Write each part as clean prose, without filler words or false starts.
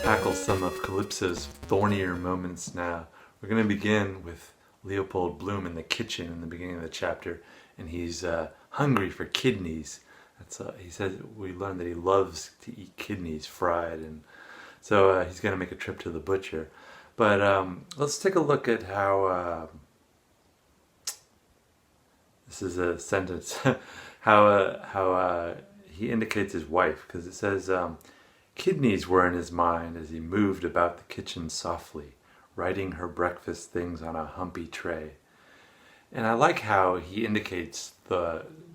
tackle some of Calypso's thornier moments now. We're going to begin with Leopold Bloom in the kitchen in the beginning of the chapter, and he's hungry for kidneys. He says we learn that he loves to eat kidneys fried, and so he's going to make a trip to the butcher. But let's take a look at how this is a sentence how he indicates his wife, because it says kidneys were in his mind as he moved about the kitchen softly, writing her breakfast things on a humpy tray. And I like how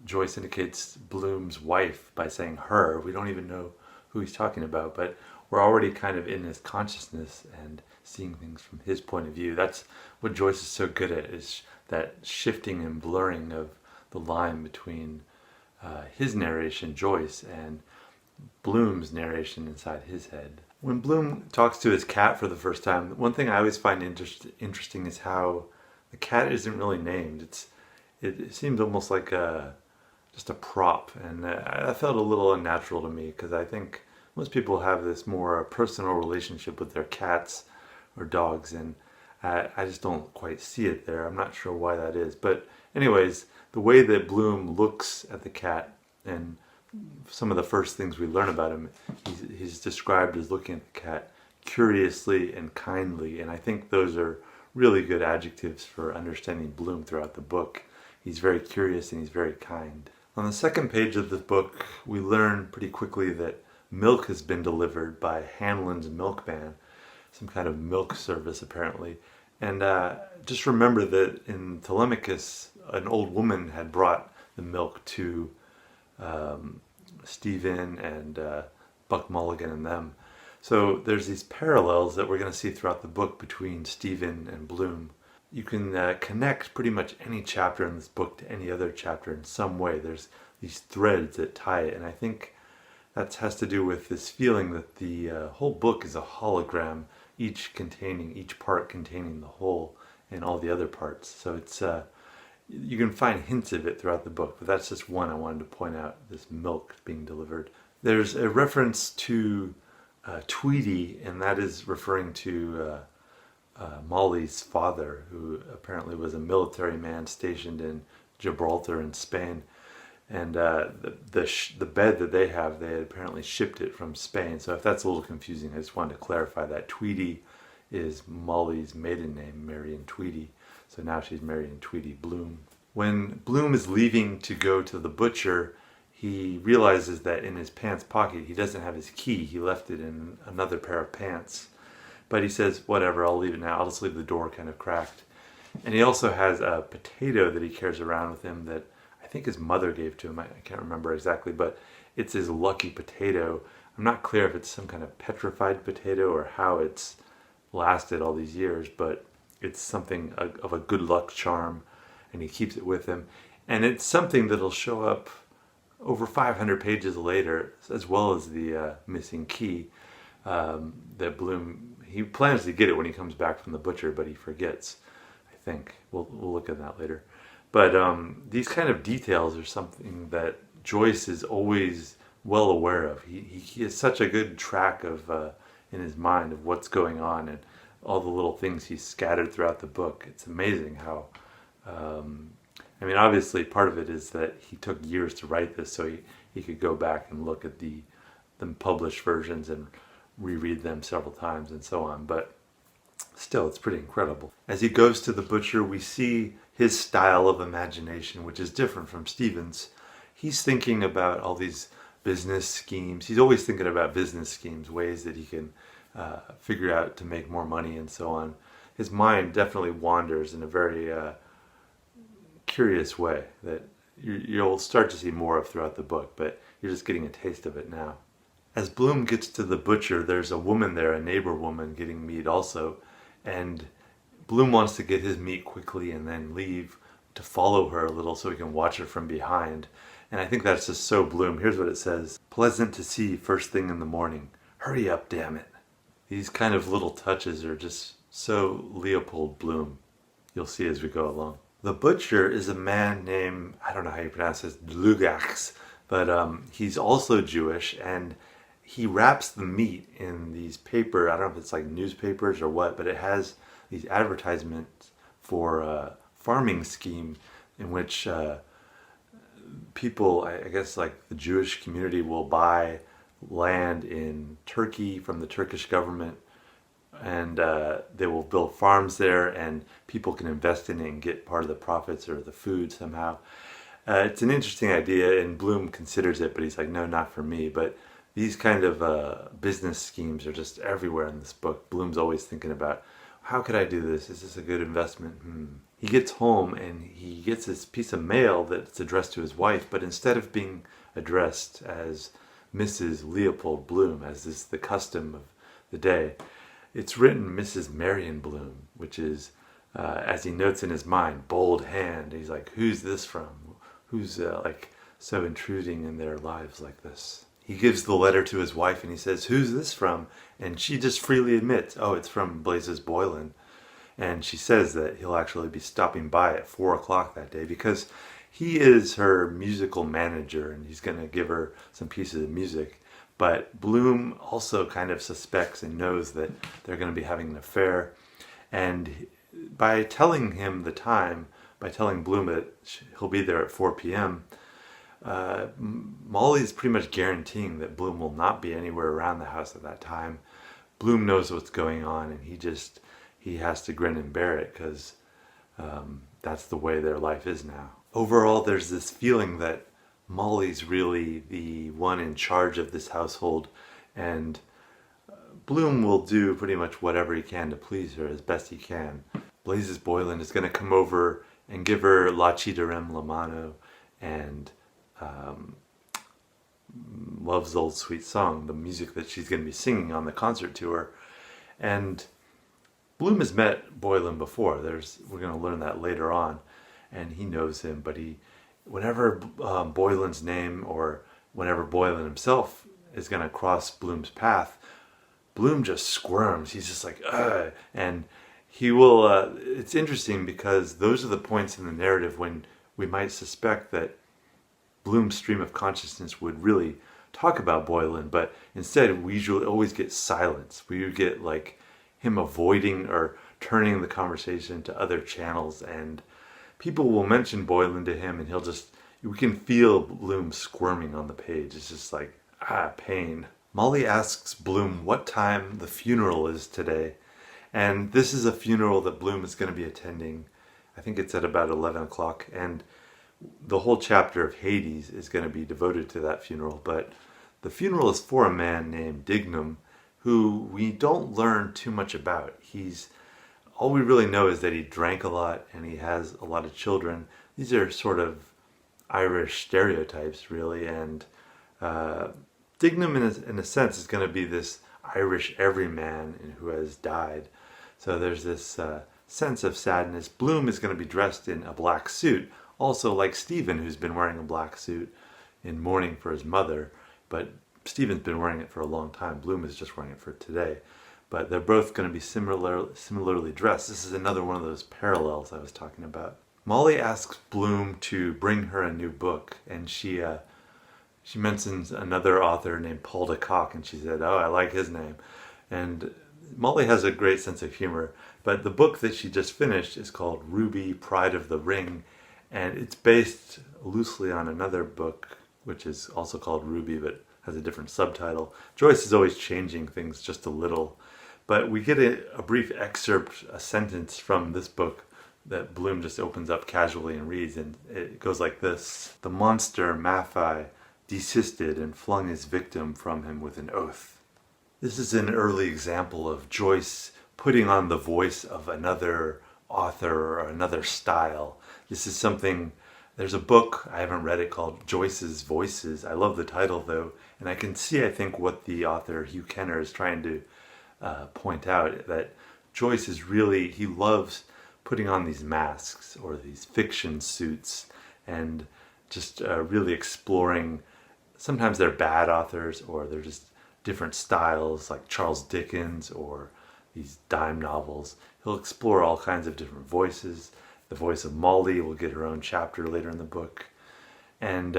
Joyce indicates Bloom's wife by saying her. We don't even know who he's talking about, but we're already kind of in his consciousness and seeing things from his point of view. That's what Joyce is so good at, is that shifting and blurring of the line between his narration, Joyce, and Bloom's narration inside his head. When Bloom talks to his cat for the first time, one thing I always find interesting is how the cat isn't really named. It seems almost like just a prop, and I felt a little unnatural to me, because I think most people have this more personal relationship with their cats or dogs, and I just don't quite see it there. I'm not sure why that is, but anyways, the way that Bloom looks at the cat, and some of the first things we learn about him, he's described as looking at the cat curiously and kindly, and I think those are really good adjectives for understanding Bloom throughout the book. He's very curious and he's very kind. On the second page of the book, we learn pretty quickly that milk has been delivered by Hanlon's milkman, some kind of milk service apparently. And just remember that in Telemachus, an old woman had brought the milk to Stephen and Buck Mulligan and them. So there's these parallels that we're going to see throughout the book between Stephen and Bloom. You can connect pretty much any chapter in this book to any other chapter in some way. There's these threads that tie it, and I think that has to do with this feeling that the whole book is a hologram, each part containing the whole and all the other parts. So it's you can find hints of it throughout the book, but that's just one I wanted to point out, this milk being delivered. There's a reference to Tweedy, and that is referring to Molly's father, who apparently was a military man stationed in Gibraltar in Spain. And the bed that they have, they had apparently shipped it from Spain. So if that's a little confusing, I just wanted to clarify that Tweedy is Molly's maiden name, Marion Tweedy. So now she's Marion Tweedy Bloom. When Bloom is leaving to go to the butcher, he realizes that in his pants pocket he doesn't have his key. He left it in another pair of pants. But he says, whatever, I'll leave it now. I'll just leave the door kind of cracked. And he also has a potato that he carries around with him that I think his mother gave to him. I can't remember exactly, but it's his lucky potato. I'm not clear if it's some kind of petrified potato or how it's lasted all these years, but it's something of a good luck charm, and he keeps it with him. And it's something that'll show up over 500 pages later, as well as the missing key that Bloom, he plans to get it when he comes back from the butcher, but he forgets, I think. We'll look at that later. But these kind of details are something that Joyce is always well aware of. He has such a good track of in his mind of what's going on and all the little things he's scattered throughout the book. It's amazing how, I mean, obviously part of it is that he took years to write this, so he could go back and look at the published versions and reread them several times and so on. But still, it's pretty incredible. As he goes to the butcher, we see his style of imagination, which is different from Stephen's. He's thinking about all these business schemes. He's always thinking about business schemes, ways that he can figure out to make more money and so on. His mind definitely wanders in a very curious way that you'll start to see more of throughout the book, but you're just getting a taste of it now. As Bloom gets to the butcher, there's a woman there, a neighbor woman, getting meat also, and Bloom wants to get his meat quickly and then leave to follow her a little so he can watch her from behind. And I think that's just so Bloom. Here's what it says: "Pleasant to see first thing in the morning. Hurry up, damn it." These kind of little touches are just so Leopold Bloom. You'll see as we go along. The butcher is a man named, I don't know how you pronounce this, Dlugax, but he's also Jewish, and he wraps the meat in these paper, I don't know if it's like newspapers or what, but it has these advertisements for a farming scheme in which people, I guess like the Jewish community, will buy land in Turkey from the Turkish government, and they will build farms there, and people can invest in it and get part of the profits or the food somehow. It's an interesting idea, and Bloom considers it, but he's like, no, not for me. But these kind of business schemes are just everywhere in this book. Bloom's always thinking about, how could I do this? Is this a good investment? He gets home and he gets this piece of mail that's addressed to his wife, but instead of being addressed as Mrs. Leopold Bloom, as is the custom of the day, it's written Mrs. Marion Bloom, which is, as he notes in his mind, bold hand. He's like, who's this from? Who's like so intruding in their lives like this? He gives the letter to his wife and he says, who's this from? And she just freely admits, oh, it's from Blazes Boylan. And she says that he'll actually be stopping by at 4 o'clock that day because he is her musical manager and he's going to give her some pieces of music. But Bloom also kind of suspects and knows that they're going to be having an affair. And by telling him the time, by telling Bloom that he'll be there at 4 p.m., Molly is pretty much guaranteeing that Bloom will not be anywhere around the house at that time. Bloom knows what's going on, and he has to grin and bear it because that's the way their life is now. Overall, there's this feeling that Molly's really the one in charge of this household, and Bloom will do pretty much whatever he can to please her as best he can. Blazes Boylan is going to come over and give her La Ci Darem La Mano and Love's Old Sweet Song, the music that she's going to be singing on the concert tour. And Bloom has met Boylan before. We're going to learn that later on, and he knows him. But whenever Boylan's name or whenever Boylan himself is going to cross Bloom's path, Bloom just squirms. He's just like, ugh. And he will. It's interesting because those are the points in the narrative when we might suspect that Bloom's stream of consciousness would really talk about Boylan, but instead we usually always get silence. We get like him avoiding or turning the conversation to other channels, and people will mention Boylan to him and we can feel Bloom squirming on the page. It's just like, pain. Molly asks Bloom what time the funeral is today, and this is a funeral that Bloom is going to be attending. I think it's at about 11 o'clock, and the whole chapter of Hades is going to be devoted to that funeral. But the funeral is for a man named Dignam, who we don't learn too much about. All we really know is that he drank a lot and he has a lot of children. These are sort of Irish stereotypes, really, and Dignam, in a sense, is going to be this Irish everyman who has died. So there's this sense of sadness. Bloom is going to be dressed in a black suit, also like Stephen, who's been wearing a black suit in mourning for his mother. But Stephen's been wearing it for a long time. Bloom is just wearing it for today. But they're both going to be similarly dressed. This is another one of those parallels I was talking about. Molly asks Bloom to bring her a new book, and she mentions another author named Paul de Kock, and she said, oh, I like his name. And Molly has a great sense of humor, but the book that she just finished is called Ruby, Pride of the Ring, and it's based loosely on another book, which is also called Ruby, but has a different subtitle. Joyce is always changing things just a little, but we get a brief excerpt, a sentence from this book that Bloom just opens up casually and reads, and it goes like this. The monster, Maffei, desisted and flung his victim from him with an oath. This is an early example of Joyce putting on the voice of another author or another style. This is something, there's a book, I haven't read it, called Joyce's Voices. I love the title though, and I can see, I think, what the author Hugh Kenner is trying to point out, that Joyce is really, he loves putting on these masks or these fiction suits and just really exploring. Sometimes they're bad authors or they're just different styles, like Charles Dickens or these dime novels. He'll explore all kinds of different voices. The voice of Molly will get her own chapter later in the book. And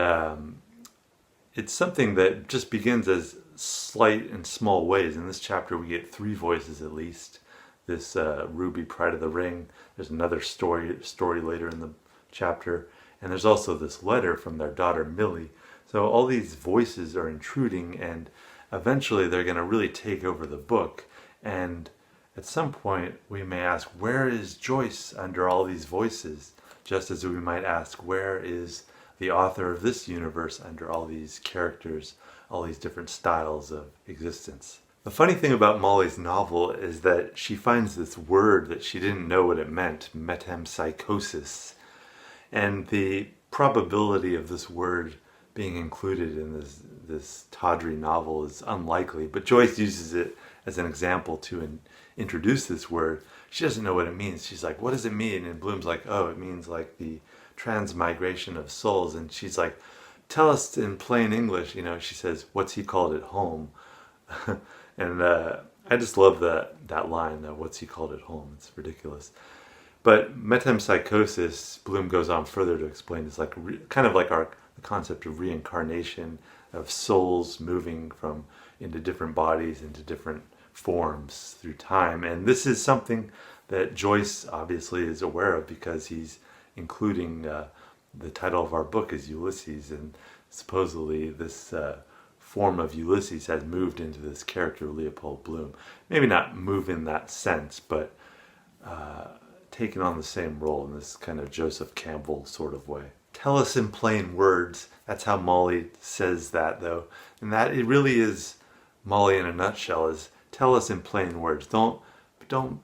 it's something that just begins as slight and small ways. In this chapter we get 3 voices at least. This Ruby Pride of the Ring. There's another story later in the chapter. And there's also this letter from their daughter Millie. So all these voices are intruding, and eventually they're going to really take over the book. And at some point we may ask, where is Joyce under all these voices? Just as we might ask, where is the author of this universe under all these characters, all these different styles of existence? The funny thing about Molly's novel is that she finds this word that she didn't know what it meant, metempsychosis. And the probability of this word being included in this tawdry novel is unlikely, but Joyce uses it as an example to introduce this word. She doesn't know what it means. She's like, what does it mean? And Bloom's like, oh, it means like the transmigration of souls. And she's like, tell us in plain English. She says, what's he called at home? And I just love that line, what's he called at home? It's ridiculous. But metempsychosis, Bloom goes on further to explain, is like kind of like the concept of reincarnation, of souls moving from into different bodies, into different forms through time. And this is something that Joyce obviously is aware of, because he's including the title of our book is Ulysses, and supposedly this form of Ulysses has moved into this character Leopold Bloom. Maybe not move in that sense, but taken on the same role in this kind of Joseph Campbell sort of way. Tell us in plain words. That's how Molly says that, though. And that it really is Molly in a nutshell, is tell us in plain words. Don't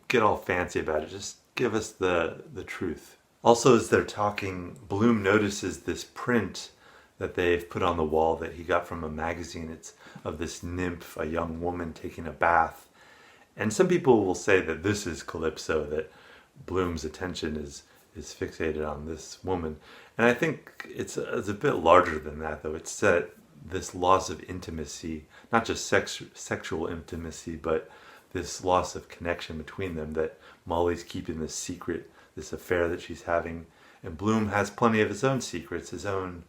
get all fancy about it. Just give us the truth. Also, as they're talking, Bloom notices this print that they've put on the wall that he got from a magazine. It's of this nymph, a young woman taking a bath. And some people will say that this is Calypso, that Bloom's attention is fixated on this woman. And I think it's a bit larger than that, though. It's that this loss of intimacy, not just sexual intimacy, but this loss of connection between them, that Molly's keeping this secret, this affair that she's having. And Bloom has plenty of his own secrets, his own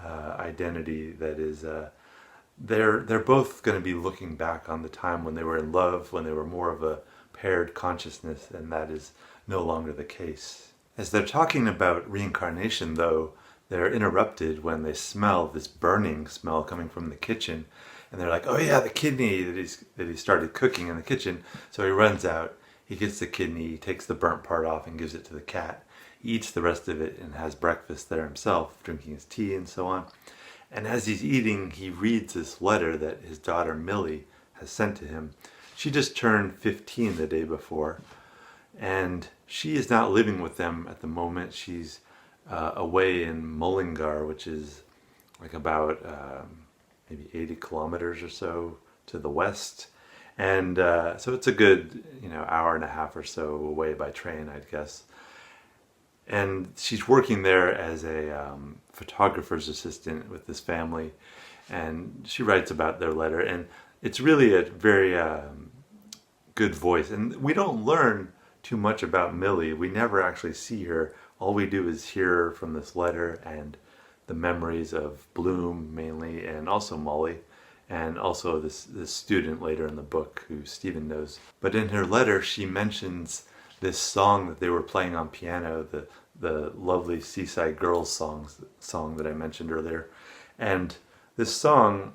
identity that is... They're both going to be looking back on the time when they were in love, when they were more of a paired consciousness, and that is no longer the case. As they're talking about reincarnation, though, they're interrupted when they smell this burning smell coming from the kitchen, and they're like, oh yeah, the kidney that he started cooking in the kitchen. So he runs out, he gets the kidney, he takes the burnt part off and gives it to the cat. He eats the rest of it and has breakfast there himself, drinking his tea and so on. And as he's eating, he reads this letter that his daughter Millie has sent to him. She just turned 15 the day before, and she is not living with them at the moment. She's away in Mullingar, which is like about maybe 80 kilometers or so to the west. And so it's a good hour and a half or so away by train, I'd guess. And she's working there as a photographer's assistant with this family, and she writes about their letter, and it's really a very good voice. And we don't learn too much about Millie. We never actually see her. All we do is hear from this letter and the memories of Bloom mainly, and also Molly, and also this student later in the book who Stephen knows. But in her letter she mentions this song that they were playing on piano, the lovely Seaside Girls song that I mentioned earlier. And this song,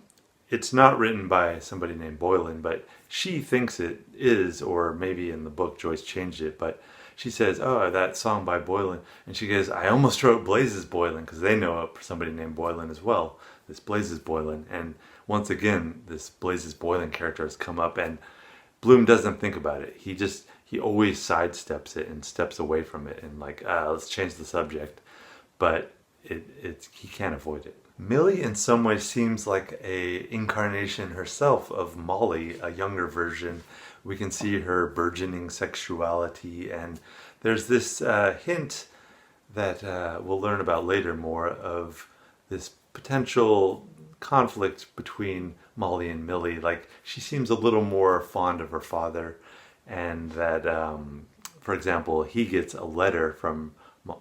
it's not written by somebody named Boylan, but she thinks it is, or maybe in the book Joyce changed it, but she says, oh, that song by Boylan. And she goes, I almost wrote Blazes Boylan, because they know somebody named Boylan as well, this Blazes Boylan. And once again, this Blazes Boylan character has come up, and Bloom doesn't think about it. He always sidesteps it and steps away from it and like, let's change the subject. But he can't avoid it. Millie in some ways seems like a incarnation herself of Molly, a younger version. We can see her burgeoning sexuality, and there's this hint that we'll learn about later more of this potential conflict between Molly and Millie. Like, she seems a little more fond of her father, and that, for example, he gets a letter from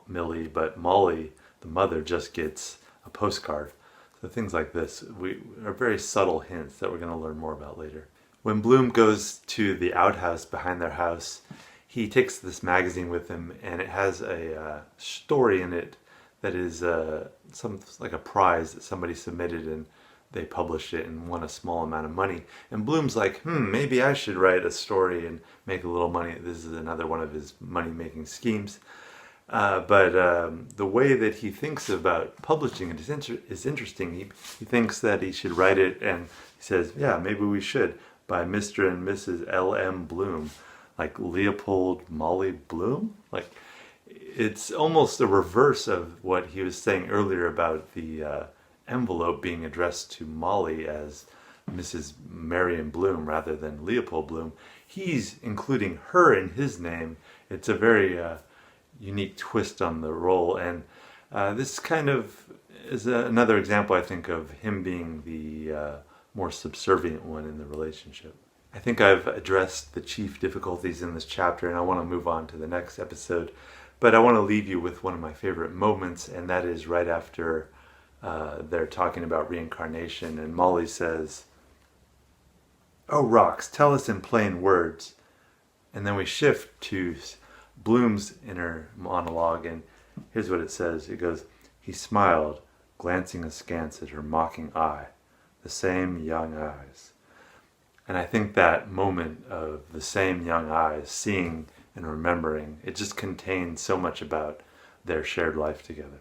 Millie, but Molly, the mother, just gets a postcard. So things like this are very subtle hints that we're going to learn more about later. When Bloom goes to the outhouse behind their house, he takes this magazine with him, and it has a story in it that is like a prize that somebody submitted, and they published it and won a small amount of money. And Bloom's like, maybe I should write a story and make a little money. This is another one of his money-making schemes. But the way that he thinks about publishing it is interesting. He thinks that he should write it, and he says, yeah, maybe we should, by Mr. and Mrs. L.M. Bloom, like Leopold Molly Bloom. Like, it's almost a reverse of what he was saying earlier about the envelope being addressed to Molly as Mrs. Marion Bloom rather than Leopold Bloom. He's including her in his name. It's a very unique twist on the role, and this kind of is another example, I think, of him being the more subservient one in the relationship. I think I've addressed the chief difficulties in this chapter, and I want to move on to the next episode, but I want to leave you with one of my favorite moments, and that is right after they're talking about reincarnation, and Molly says, "Oh, Rox, tell us in plain words." And then we shift to Bloom's inner monologue, and here's what it says. It goes, "He smiled, glancing askance at her mocking eye, the same young eyes." And I think that moment of the same young eyes, seeing and remembering, it just contains so much about their shared life together.